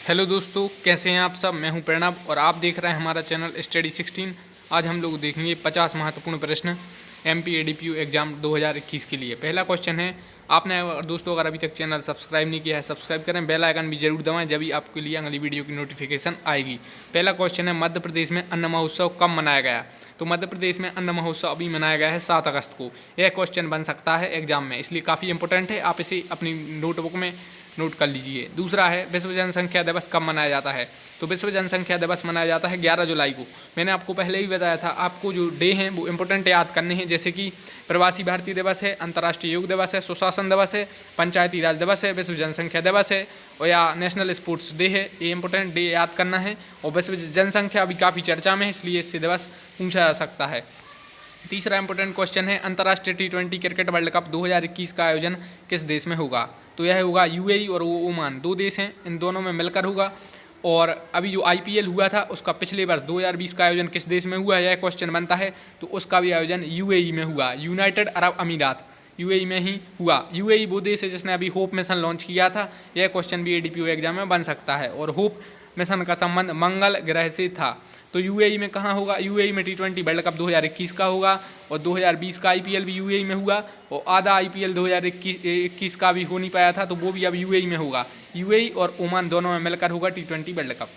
Hello दोस्तों, कैसे हैं आप सब। मैं हूं प्रणव और आप देख रहे हैं हमारा चैनल स्टडी 16। आज हम लोग देखेंगे 50 महत्वपूर्ण प्रश्न एमपी एडीपीयू एग्जाम 2021 के लिए। पहला क्वेश्चन है, आपने दोस्तों अगर अभी तक चैनल सब्सक्राइब नहीं किया है सब्सक्राइब करें, बेल आइकन भी जरूर दबाएं, जब भी आपके लिए अगली वीडियो की नोटिफिकेशन आएगी। पहला क्वेश्चन है, मध्य प्रदेश में अन्न महोत्सव कब मनाया गया। तो मध्य प्रदेश में अन्न महोत्सव अभी मनाया गया है 7 अगस्त को। यह क्वेश्चन बन सकता है एग्जाम में, इसलिए काफ़ी इंपॉर्टेंट है, आप इसे अपनी नोटबुक में नोट कर लीजिए। दूसरा है, विश्व जनसंख्या दिवस कब मनाया जाता है। तो विश्व जनसंख्या दिवस मनाया जाता है 11 जुलाई को। मैंने आपको पहले ही बताया था, आपको जो डे हैं वो इंपॉर्टेंट याद करने हैं, जैसे कि प्रवासी भारतीय दिवस है, अंतर्राष्ट्रीय योग दिवस है, सुशासन दिवस है, पंचायती राज दिवस है, विश्व जनसंख्या दिवस है और या नेशनल स्पोर्ट्स डे है। ये इंपॉर्टेंट डे याद करना है। और विश्व जनसंख्या अभी काफ़ी चर्चा में है, इसलिए इससे दिवस पूछा जा सकता है। तीसरा इंपॉर्टेंट क्वेश्चन है, अंतर्राष्ट्रीय T20 क्रिकेट वर्ल्ड कप 2021 का आयोजन किस देश में होगा। तो यह होगा यूएई और ओमान, दो देश हैं, इन दोनों में मिलकर होगा। और अभी जो आईपीएल हुआ था उसका पिछले वर्ष 2020 का आयोजन किस देश में हुआ, यह क्वेश्चन बनता है। तो उसका भी आयोजन यूएई में हुआ, यूनाइटेड अरब अमीरात, यूएई में ही हुआ। यूएई वो देश है जिसने अभी होप मिशन लॉन्च किया था। यह क्वेश्चन भी एडीपीयू एग्जाम में बन सकता है। और होप मिशन का संबंध मंगल ग्रह से था। तो यूएई में कहाँ होगा, यूएई में T20 वर्ल्ड कप 2021 का होगा और 2020 का आईपीएल भी यूएई में हुआ। और आधा आईपीएल 2021 का भी हो नहीं पाया था, तो वो भी अब यूएई में होगा। यूएई और ओमान दोनों में मिलकर होगा T20 वर्ल्ड कप।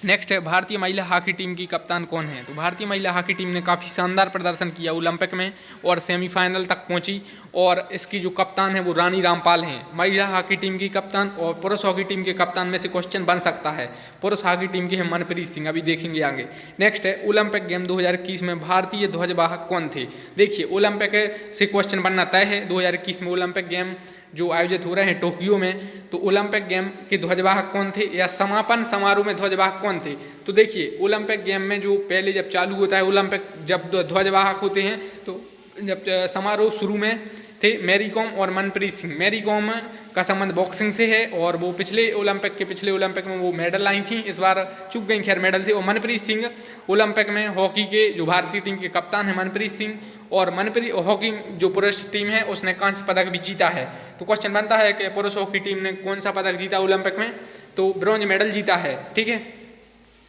नेक्स्ट है, भारतीय महिला हॉकी टीम की कप्तान कौन है। तो भारतीय महिला हॉकी टीम ने काफ़ी शानदार प्रदर्शन किया ओलंपिक में और सेमीफाइनल तक पहुंची। और इसकी जो कप्तान है वो रानी रामपाल हैं, महिला हॉकी टीम की कप्तान। और पुरुष हॉकी टीम के कप्तान में से क्वेश्चन बन सकता है, पुरुष हॉकी टीम की है मनप्रीत सिंह, अभी देखेंगे आगे। नेक्स्ट है, ओलंपिक गेम 2021 में भारतीय ध्वजवाहक कौन थे। देखिए, ओलंपिक से क्वेश्चन बनना तय है। 2021 में ओलंपिक गेम जो आयोजित हो रहे हैं टोक्यो में, तो ओलंपिक गेम के ध्वजवाहक कौन थे या समापन समारोह में ध्वजवाहक कौन थे। तो देखिए, ओलंपिक गेम में जो पहले जब चालू होता है ओलंपिक, जब ध्वजवाहक होते हैं, तो जब समारोह शुरू में थे मैरी कॉम और मनप्रीत सिंह। मैरी कॉम का संबंध बॉक्सिंग से है और वो पिछले ओलंपिक में वो मेडल लाई थी, इस बार चूक गई खैर मेडल से। और मनप्रीत सिंह ओलंपिक में हॉकी के जो भारतीय टीम के कप्तान है मनप्रीत सिंह। और मनप्रीत हॉकी जो पुरुष टीम है उसने कांस्य पदक भी जीता है। तो क्वेश्चन बनता है कि पुरुष हॉकी टीम ने कौन सा पदक जीता ओलंपिक में, तो ब्रॉन्ज मेडल जीता है। ठीक है।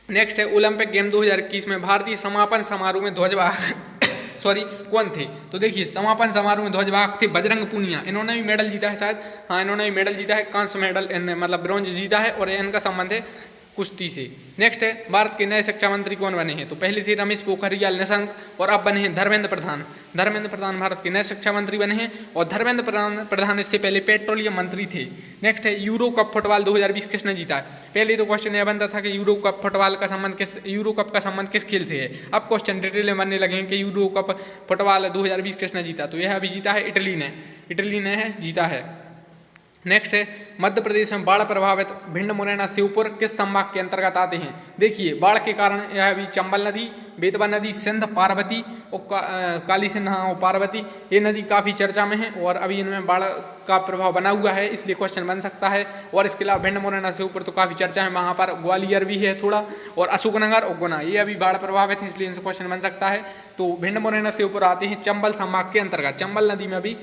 नेक्स्ट है, ओलंपिक गेम 2021 में भारतीय समापन समारोह में ध्वजवाहक कौन थे। तो देखिए, समापन समारोह में ध्वजवाहक थे बजरंग पूनिया, इन्होंने भी मेडल जीता है शायद, हाँ इन्होंने भी मेडल जीता है, कांस्य मेडल मतलब ब्रॉन्ज जीता है और इनका संबंध है कुश्ती से। नेक्स्ट है, भारत के नए शिक्षा मंत्री कौन बने हैं। तो पहले थे रमेश पोखरियाल निशंक और अब बने हैं धर्मेंद्र प्रधान। धर्मेंद्र प्रधान भारत के नए शिक्षा मंत्री बने हैं और धर्मेंद्र प्रधान इससे पहले पेट्रोलियम मंत्री थे। नेक्स्ट है, यूरो कप फुटबॉल 2020 किसने जीता है। पहले तो क्वेश्चन यह बनता था कि यूरो कप फुटबॉल का संबंध यूरो कप का संबंध किस खेल से है। अब क्वेश्चन डिटेल में बनने लगे हैं कि यूरो कप फुटबॉल 2020 किसने जीता। तो यह अभी जीता है इटली ने जीता है। नेक्स्ट है, मध्य प्रदेश में बाढ़ प्रभावित भिंड मुरैना श्योपुर किस संभाग के अंतर्गत आते हैं। देखिए, बाढ़ के कारण यह भी चंबल नदी, बेतवा नदी, सिंध, पार्वती और काली सिंध और पार्वती, ये नदी काफ़ी चर्चा में है और अभी इनमें बाढ़ का प्रभाव बना हुआ है, इसलिए क्वेश्चन बन सकता है। और इसके अलावा भिंड मुरैना श्योपुर तो काफ़ी चर्चा है, वहाँ पर ग्वालियर भी है थोड़ा, और अशोकनगर और गुना, ये अभी बाढ़ प्रभावित है, इसलिए इनसे क्वेश्चन बन सकता है। तो भिंड मुरैना श्योपुर आते हैं चंबल संभाग के अंतर्गत। चंबल नदी में भी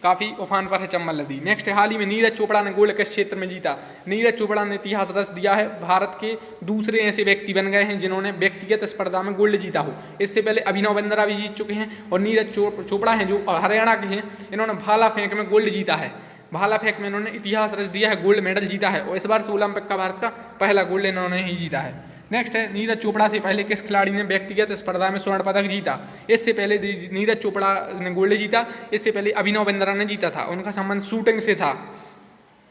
काफ़ी उफान पर है चंबल नदी। नेक्स्ट है, हाल ही में नीरज चोपड़ा ने गोल्ड किस क्षेत्र में जीता। नीरज चोपड़ा ने इतिहास रच दिया है, भारत के दूसरे ऐसे व्यक्ति बन गए हैं जिन्होंने व्यक्तिगत स्पर्धा में गोल्ड जीता हो। इससे पहले अभिनव बिंद्रा भी जीत चुके हैं और नीरज चोपड़ा हैं जो हरियाणा के हैं, इन्होंने भाला फेंक में गोल्ड जीता है। भाला फेंक में इन्होंने इतिहास रच दिया है, गोल्ड मेडल जीता है और इस बार से ओलंपिक का भारत का पहला गोल्ड इन्होंने ही जीता है। नेक्स्ट है, नीरज चोपड़ा से पहले किस खिलाड़ी ने व्यक्तिगत स्पर्धा में स्वर्ण पदक जीता। इससे पहले नीरज चोपड़ा ने गोल्ड जीता, इससे पहले अभिनव बिंद्रा ने जीता था, उनका संबंध शूटिंग से था।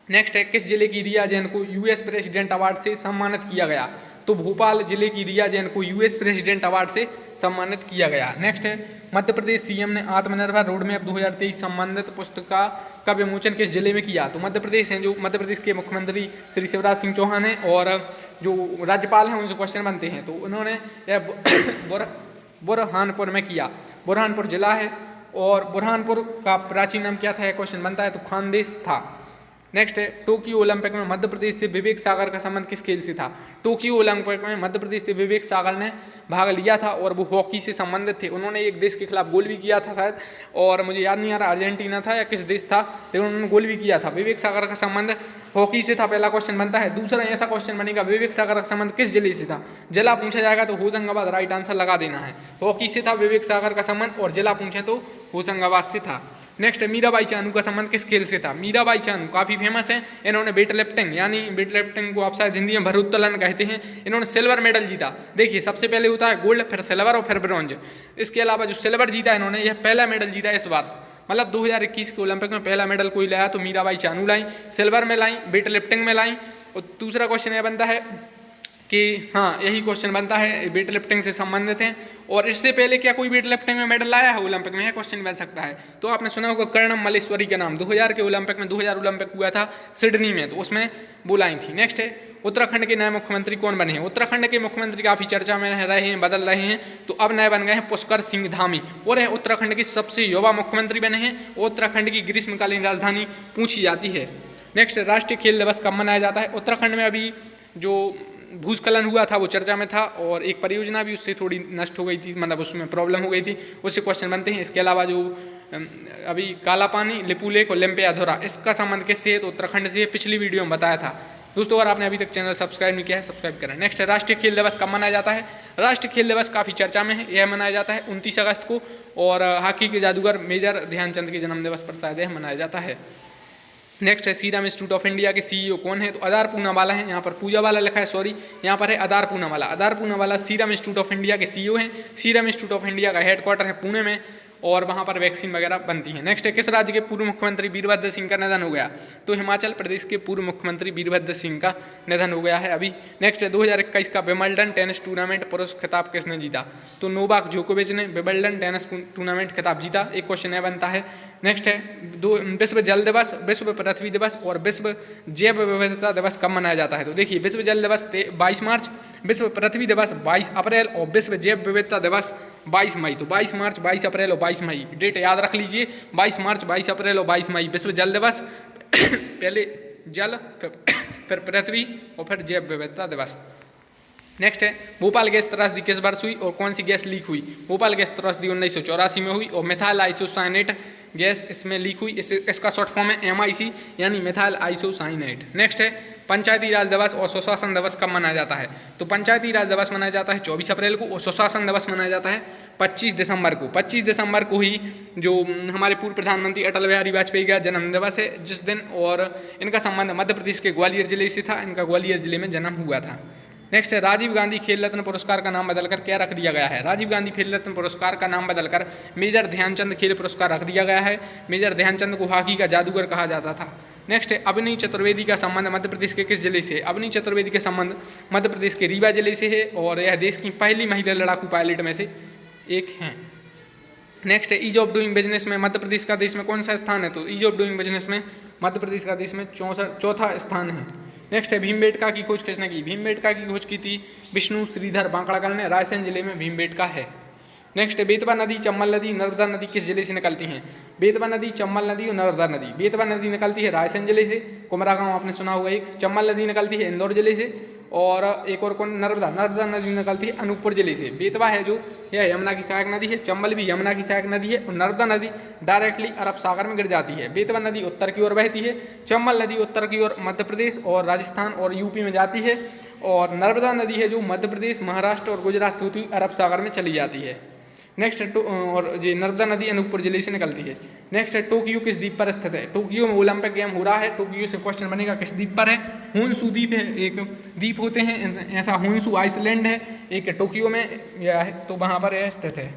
नेक्स्ट है, किस जिले की रिया जैन को यूएस प्रेसिडेंट अवार्ड से सम्मानित किया गया। तो भोपाल जिले की रिया जैन को यूएस प्रेसिडेंट अवार्ड से सम्मानित किया गया। नेक्स्ट है, मध्य प्रदेश सीएम ने आत्मनिर्भर रोड मैप 2023 संबंधित पुस्तिका का विमोचन किस जिले में किया। तो मध्य प्रदेश हैं, जो मध्य प्रदेश के मुख्यमंत्री श्री शिवराज सिंह चौहान हैं और जो राज्यपाल हैं उनसे क्वेश्चन बनते हैं। तो उन्होंने यह बुरहानपुर में किया, बुरहानपुर जिला है और बुरहानपुर का प्राचीन नाम क्या था, यह क्वेश्चन बनता है। तो खानदेश था। नेक्स्ट है टोक्यो ओलंपिक में मध्य प्रदेश से विवेक सागर का संबंध किस खेल से था। टोक्यो ओलंपिक में मध्य प्रदेश से विवेक सागर ने भाग लिया था और वो हॉकी से संबंधित थे। उन्होंने एक देश के खिलाफ गोल भी किया था शायद, और मुझे याद नहीं आ रहा अर्जेंटीना था या किस देश था, लेकिन उन्होंने गोल भी किया था। विवेक सागर का संबंध हॉकी से था, पहला क्वेश्चन बनता है। दूसरा ऐसा क्वेश्चन बनेगा विवेक सागर का संबंध किस जिले से था। जिला पूछा जाएगा तो होशंगाबाद राइट आंसर लगा देना है। हॉकी से था विवेक सागर का संबंध और जिला पूछे तो होशंगाबाद से था। नेक्स्ट मीराबाई चानू का संबंध किस खेल से था। मीराबाई चानू काफ़ी फेमस हैं, इन्होंने वेट लिफ्टिंग यानी वेट लिफ्टिंग को आप शायद हिंदी में भारोत्तोलन कहते हैं, इन्होंने सिल्वर मेडल जीता। देखिए सबसे पहले होता है गोल्ड, फिर सिल्वर और फिर ब्रॉन्ज। इसके अलावा जो सिल्वर जीता इन्होंने, यह पहला मेडल जीता इस वर्ष, मतलब 2021 के ओलंपिक में पहला मेडल कोई लाया तो मीराबाई चानू लाई, सिल्वर में लाई, वेट लिफ्टिंग में लाई। और दूसरा क्वेश्चन यह बनता है कि हाँ यही क्वेश्चन बनता है वेट लिफ्टिंग से संबंधित हैं। और इससे पहले क्या कोई वेट लिफ्टिंग में मेडल लाया है ओलंपिक में, यह क्वेश्चन बन सकता है। तो आपने सुना होगा कर्णम मल्लेश्वरी का नाम, 2000 के ओलंपिक में 2000 ओलंपिक हुआ था सिडनी में, तो उसमें बुलाई थी। नेक्स्ट है उत्तराखंड के नए मुख्यमंत्री कौन बने हैं। उत्तराखंड के मुख्यमंत्री काफ़ी चर्चा में रहे हैं, बदल रहे हैं, तो अब नए बन गए हैं पुष्कर सिंह धामी, और यह उत्तराखंड के सबसे युवा मुख्यमंत्री बने हैं। उत्तराखंड की ग्रीष्मकालीन राजधानी पूछी जाती है। नेक्स्ट राष्ट्रीय खेल दिवस कब मनाया जाता है। उत्तराखंड में अभी जो भूस्खलन हुआ था वो चर्चा में था, और एक परियोजना भी उससे थोड़ी नष्ट हो गई थी, मतलब उसमें प्रॉब्लम हो गई थी, उससे क्वेश्चन बनते हैं। इसके अलावा जो अभी काला पानी, लिपू लेक और लिम्पियाधुरा, इसका संबंध किससे है, तो उत्तराखंड से। पिछली वीडियो में बताया था। दोस्तों अगर आपने अभी तक चैनल सब्सक्राइब नहीं किया है सब्सक्राइब करें। नेक्स्ट है राष्ट्रीय खेल दिवस कब मनाया जाता है। राष्ट्रीय खेल दिवस काफ़ी चर्चा में है, यह मनाया जाता है 29 अगस्त को, और हॉकी के जादूगर मेजर ध्यानचंद के जन्म दिवस पर शायद यह मनाया जाता है। नेक्स्ट है सीरम इंस्टीट्यूट ऑफ इंडिया के सीईओ कौन है, तो आधार पूनावाला है। यहाँ पर पूजा वाला लिखा है, सॉरी यहाँ पर है Adar Poonawalla. Adar Poonawalla serum institute of India के सीईओ हैं। सीरम इंस्टीट्यूट ऑफ इंडिया का हेडक्वार्टर है पुणे में, और वहाँ पर वैक्सीन वगैरह बनती है। नेक्स्ट है किस राज्य के पूर्व मुख्यमंत्री वीरभद्र सिंह का निधन हो गया, तो हिमाचल प्रदेश के पूर्व मुख्यमंत्री वीरभद्र सिंह का निधन हो गया है अभी। नेक्स्ट है 2021 का विंबलडन टेनिस टूर्नामेंट पुरुष खिताब किसने जीता, तो नोवाक जोकोविच ने विंबलडन टेनिस टूर्नामेंट खिताब जीता। एक क्वेश्चन यह बनता है। नेक्स्ट है विश्व जल दिवस, विश्व पृथ्वी दिवस और विश्व जैव विविधता दिवस कब मनाया जाता है, तो देखिए विश्व जल दिवस 22 मार्च, विश्व पृथ्वी दिवस 22 अप्रैल और विश्व जैव विविधता दिवस 22 मई। तो 22 मार्च, 22 अप्रैल और 22 मई डेट याद रख लीजिए। 22 मार्च, 22 अप्रैल और 22 मई विश्व जल दिवस। पहले जल, फिर पृथ्वी और फिर जैव विविधता दिवस। नेक्स्ट है भोपाल गैस त्रासदी किस वर्ष हुई और कौन सी गैस लीक हुई। भोपाल गैस त्रासदी 1984 में हुई, और मिथाइल आइसोसाइनेट गैस इसमें लीक हुई। इसका शॉर्ट फॉर्म है MIC यानी मिथाइल आइसोसाइनेट। नेक्स्ट है पंचायती राज दिवस और सुशासन दिवस कब मनाया जाता है, तो पंचायती राज दिवस मनाया जाता है 24 अप्रैल को, और सुशासन दिवस मनाया जाता है 25 दिसंबर को। 25 दिसंबर को ही जो हमारे पूर्व प्रधानमंत्री अटल बिहारी वाजपेयी का जन्म दिवस है जिस दिन, और इनका संबंध मध्य प्रदेश के ग्वालियर जिले से था, इनका ग्वालियर जिले में जन्म हुआ था। नेक्स्ट है राजीव गांधी खेल रत्न पुरस्कार का नाम बदलकर क्या रख दिया गया है। राजीव गांधी खेल रत्न पुरस्कार का नाम बदलकर मेजर ध्यानचंद खेल पुरस्कार रख दिया गया है। मेजर ध्यानचंद को हॉकी का जादूगर कहा जाता था। नेक्स्ट है अवनी चतुर्वेदी का संबंध मध्य प्रदेश के किस जिले से। अवनी चतुर्वेदी का संबंध मध्य प्रदेश के रीवा जिले से है, और यह देश की पहली महिला लड़ाकू पायलट में से एक हैं। नेक्स्ट है ईज ऑफ डूइंग बिजनेस में मध्य प्रदेश का देश में कौन सा स्थान है, तो ईज ऑफ डूइंग बिजनेस में मध्य प्रदेश का देश में चौथा स्थान है। नेक्स्ट है भीमबेटका की खोज किसने की। भीमबेटका की खोज की थी विष्णु श्रीधर बांकड़कर ने, रायसेन जिले में भीमबेटका है। नेक्स्ट है बेतवा नदी, चंबल नदी, नर्मदा नदी किस जिले से निकलती हैं। बेतवा नदी, चंबल नदी और नर्मदा नदी। बेतवा नदी निकलती है रायसेन जिले से, कुमरा गांव आपने सुना होगा एक। चंबल नदी निकलती है इंदौर जिले से, और एक और कौन, नर्मदा नदी निकलती है अनूपपुर जिले से। बेतवा है जो यह यमुना की सहायक नदी है, चंबल भी यमुना की सहायक नदी है, और नर्मदा नदी डायरेक्टली अरब सागर में गिर जाती है। बेतवा नदी उत्तर की ओर बहती है, चंबल नदी उत्तर की ओर मध्य प्रदेश और राजस्थान और यूपी में जाती है, और नर्मदा नदी है जो मध्य प्रदेश, महाराष्ट्र और गुजरात से होती हुई अरब सागर में चली जाती है। नेक्स्ट और ये नर्मदा नदी अनूपपुर जिले से निकलती है। नेक्स्ट है टोक्यो किस द्वीप पर स्थित है। टोक्यो में ओलंपिक गेम हो रहा है, टोक्यो से क्वेश्चन बनेगा किस द्वीप पर है। होन्शु द्वीप है, एक द्वीप होते हैं ऐसा, होन्शु आइसलैंड है, एक टोक्यो में यह है, तो वहाँ पर यह स्थित है,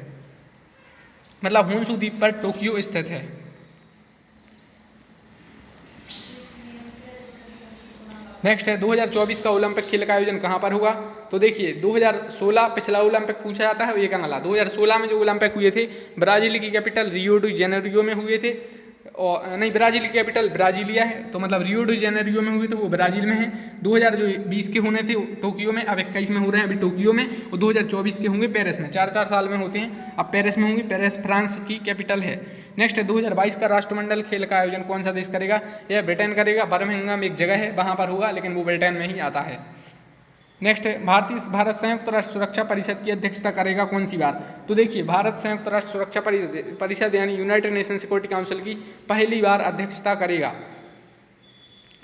मतलब होन्शु द्वीप पर टोक्यो स्थित है। नेक्स्ट है 2024 का ओलंपिक खेल का आयोजन कहाँ पर हुआ, तो देखिए 2016 पिछला ओलंपिक पूछा जाता है, एक अगला 2016 में जो ओलंपिक हुए थे ब्राजील की कैपिटल रियो डी जेनेरियो में हुए थे, और नहीं, ब्राज़ील की कैपिटल ब्राज़ीलिया है, तो मतलब रियो डी जेनेरियो में हुई तो वो ब्राज़ील में है। 2020 के होने थे टोक्यो में, अब 21 में हो रहे हैं अभी टोक्यो में, और 2024 के होंगे पेरिस में। 4-4 साल में होते हैं, अब पेरिस में होंगे। पेरिस फ्रांस की कैपिटल है। नेक्स्ट है 2022 का राष्ट्रमंडल खेल का आयोजन कौन सा देश करेगा? यह ब्रिटेन करेगा। बर्मिंघम एक जगह है, वहाँ पर होगा, लेकिन वो ब्रिटेन में ही आता है। नेक्स्ट है भारत संयुक्त राष्ट्र सुरक्षा परिषद की अध्यक्षता करेगा कौन सी बार? तो देखिए, भारत संयुक्त राष्ट्र सुरक्षा परिषद यानी यूनाइटेड नेशन सिक्योरिटी काउंसिल की पहली बार अध्यक्षता करेगा।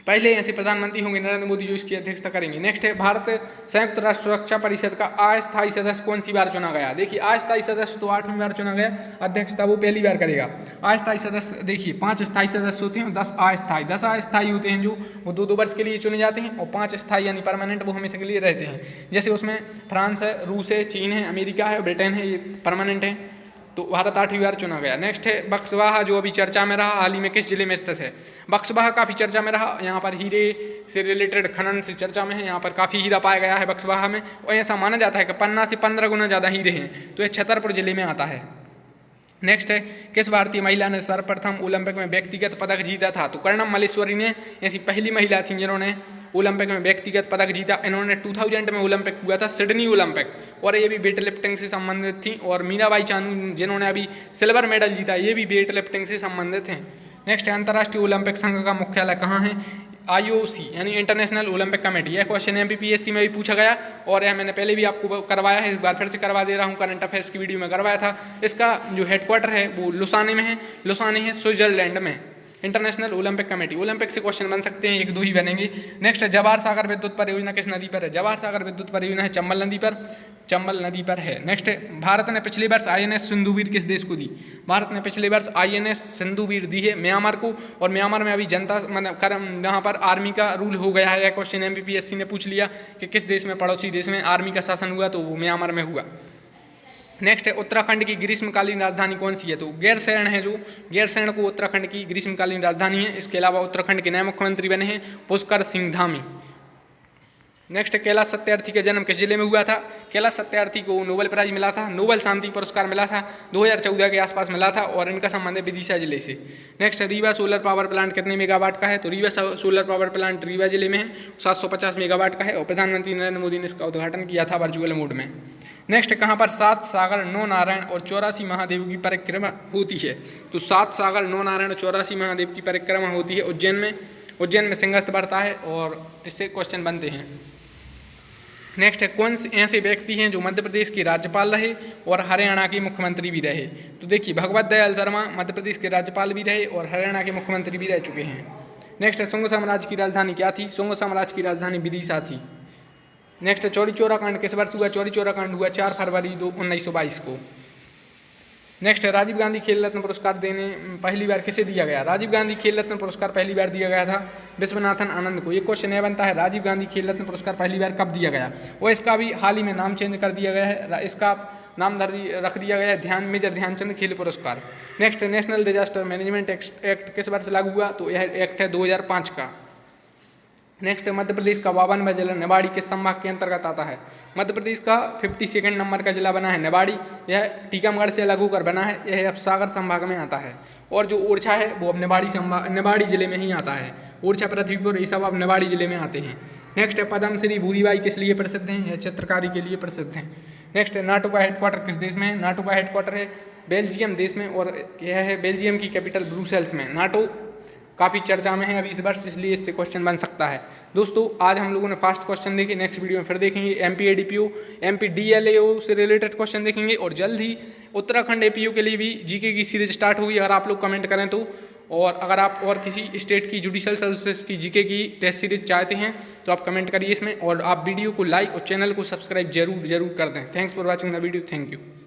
पहले ऐसे प्रधानमंत्री होंगे नरेंद्र मोदी जो इसकी अध्यक्षता करेंगे। नेक्स्ट है भारत संयुक्त राष्ट्र सुरक्षा परिषद का अस्थायी सदस्य कौन सी बार चुना गया? देखिए, अस्थायी सदस्य तो 8वीं बार चुना गया, अध्यक्षता वो पहली बार करेगा। अस्थायी सदस्य देखिए 5 स्थायी सदस्य होते हैं और 10 अस्थायी। 10 अस्थायी होते हैं जो वो 2-2 वर्ष के लिए चुने जाते हैं, और 5 स्थायी यानी परमानेंट वो हमेशा के लिए रहते हैं। जैसे उसमें फ्रांस है, रूस है, चीन है, अमेरिका है, ब्रिटेन है, ये परमानेंट है। तो भारत 8वीं बार चुना गया। नेक्स्ट है बक्सवाहा जो अभी चर्चा में रहा, हाल ही में किस जिले में स्थित है? बक्सवाहा काफ़ी चर्चा में रहा, यहाँ पर हीरे से रिलेटेड खनन से चर्चा में है। यहाँ पर काफ़ी हीरा पाया गया है बक्सवाहा में, और ऐसा माना जाता है कि पन्ना से 15 गुना ज़्यादा हीरे हैं। तो यह छतरपुर जिले में आता है। नेक्स्ट है किस भारतीय महिला ने सर्वप्रथम ओलंपिक में व्यक्तिगत पदक जीता था? तो कर्णम मल्लेश्वरी ने ऐसी पहली महिला थी जिन्होंने ओलंपिक में व्यक्तिगत पदक जीता। इन्होंने 2000 में ओलंपिक हुआ था, सिडनी ओलंपिक, और ये भी वेट लिफ्टिंग से संबंधित थी। और मीराबाई चानू जिन्होंने अभी सिल्वर मेडल जीता, ये भी वेट लिफ्टिंग से संबंधित हैं। नेक्स्ट है अंतर्राष्ट्रीय ओलंपिक संघ का मुख्यालय कहाँ है? IOC यानी इंटरनेशनल ओलंपिक कमेटी। यह क्वेश्चन MPPSC में भी पूछा गया, और यह मैंने पहले भी आपको करवाया है, इस बार फिर से करवा दे रहा हूँ। करंट अफेयर्स की वीडियो में करवाया था। इसका जो हेडक्वार्टर है वो लुसाने में है, लुसाने है स्विट्जरलैंड में। इंटरनेशनल ओलंपिक कमेटी, ओलंपिक से क्वेश्चन बन सकते हैं, 1-2 ही बनेंगे। नेक्स्ट है जवाहर सागर विद्युत परियोजना किस नदी पर है? जवाहर सागर विद्युत परियोजना है चंबल नदी पर, चंबल नदी पर है। नेक्स्ट है भारत ने पिछले वर्ष INS सिंधुवीर किस देश को दी? भारत ने पिछले वर्ष INS सिंधुवीर दी है म्यांमार को, और म्यांमार में अभी जनता मतलब यहाँ पर आर्मी का रूल हो गया है। यह क्वेश्चन MPPSC ने पूछ लिया कि किस देश में, पड़ोसी देश में आर्मी का शासन हुआ, तो वो म्यांमार में हुआ। नेक्स्ट है उत्तराखंड की ग्रीष्मकालीन राजधानी कौन सी है? तो गैरसैंण है, जो गैरसैंण को उत्तराखंड की ग्रीष्मकालीन राजधानी है। इसके अलावा उत्तराखंड के नए मुख्यमंत्री बने हैं पुष्कर सिंह धामी। नेक्स्ट कैलाश सत्यार्थी का जन्म किस जिले में हुआ था? कैलाश सत्यार्थी को नोबेल प्राइज मिला था, नोबेल शांति पुरस्कार मिला था, 2014 के आसपास मिला था, और इनका संबंध है विदिशा जिले से। Next Rewa solar power plant कितने मेगावाट का है? तो Rewa solar power plant Rewa जिले में है, 750 मेगावाट का है, और प्रधानमंत्री नरेंद्र मोदी ने इसका उद्घाटन किया था वर्चुअल मोड में। नेक्स्ट कहाँ पर 7 सागर 9 नारायण और 84 महादेव की परिक्रमा होती है? तो 7 सागर 9 नारायण और 84 महादेव की परिक्रमा होती है उज्जैन में। उज्जैन में सिंहस्थ बढ़ता है, और इससे क्वेश्चन बनते हैं। नेक्स्ट है कौन से ऐसे व्यक्ति हैं जो मध्य प्रदेश के राज्यपाल रहे और हरियाणा के मुख्यमंत्री भी रहे? तो देखिए भगवत दयाल शर्मा मध्य प्रदेश के राज्यपाल भी रहे और हरियाणा के मुख्यमंत्री भी रह चुके हैं। नेक्स्ट है शुंग साम्राज्य की राजधानी क्या थी? शुंग साम्राज्य की राजधानी विदिशा थी। नेक्स्ट है चौरी चौरा कांड किस वर्ष हुआ? चौरी चौरा कांड हुआ 4 फरवरी 1922 को। नेक्स्ट है राजीव गांधी खेल रत्न पुरस्कार देने पहली बार किसे दिया गया? राजीव गांधी खेल रत्न पुरस्कार पहली बार दिया गया था विश्वनाथन आनंद को। ये क्वेश्चन यह बनता है राजीव गांधी खेल रत्न पुरस्कार पहली बार कब दिया गया? और इसका भी हाल ही में नाम चेंज कर दिया गया है, इसका नाम रख दिया गया है मेजर ध्यानचंद खेल पुरस्कार। नेक्स्ट है नेशनल डिजास्टर मैनेजमेंट एक्ट किस वर्ष लागू हुआ? तो यह एक्ट है 2005 का। नेक्स्ट मध्य प्रदेश का 52वां जिला निवाड़ी किस संभाग के अंतर्गत आता है? मध्य प्रदेश का 52 नंबर का जिला बना है निवाड़ी। यह टीकमगढ़ से अलग होकर बना है, यह अब सागर संभाग में आता है। और जो ओरछा है वो अब निवाड़ी जिले में ही आता है। ओरछा, पृथ्वीपुर ये सब अब निवाड़ी जिले में आते हैं। नेक्स्ट है पद्मश्री भूरीबाई किस लिए प्रसिद्ध हैं? यह चित्रकारी के लिए प्रसिद्ध हैं। नेक्स्ट है नाटो का हेडक्वार्टर किस देश में है? नाटो का हेडक्वार्टर है बेल्जियम देश में, और यह है बेल्जियम की कैपिटल ब्रुसेल्स में। नाटो काफ़ी चर्चा में है अभी इस वर्ष, इसलिए इससे क्वेश्चन बन सकता है। दोस्तों आज हम लोगों ने फास्ट क्वेश्चन देखे, नेक्स्ट वीडियो में फिर देखेंगे MPADPO MPDLAO से रिलेटेड क्वेश्चन देखेंगे, और जल्द ही उत्तराखंड APO के लिए भी GK की सीरीज स्टार्ट होगी अगर आप लोग कमेंट करें तो। और अगर आप और किसी स्टेट की जुडिशल सर्विसेज की GK की टेस्ट सीरीज चाहते हैं तो आप कमेंट करिए इसमें, और आप वीडियो को लाइक और चैनल को सब्सक्राइब जरूर कर दें। Thanks for watching the video, thank you.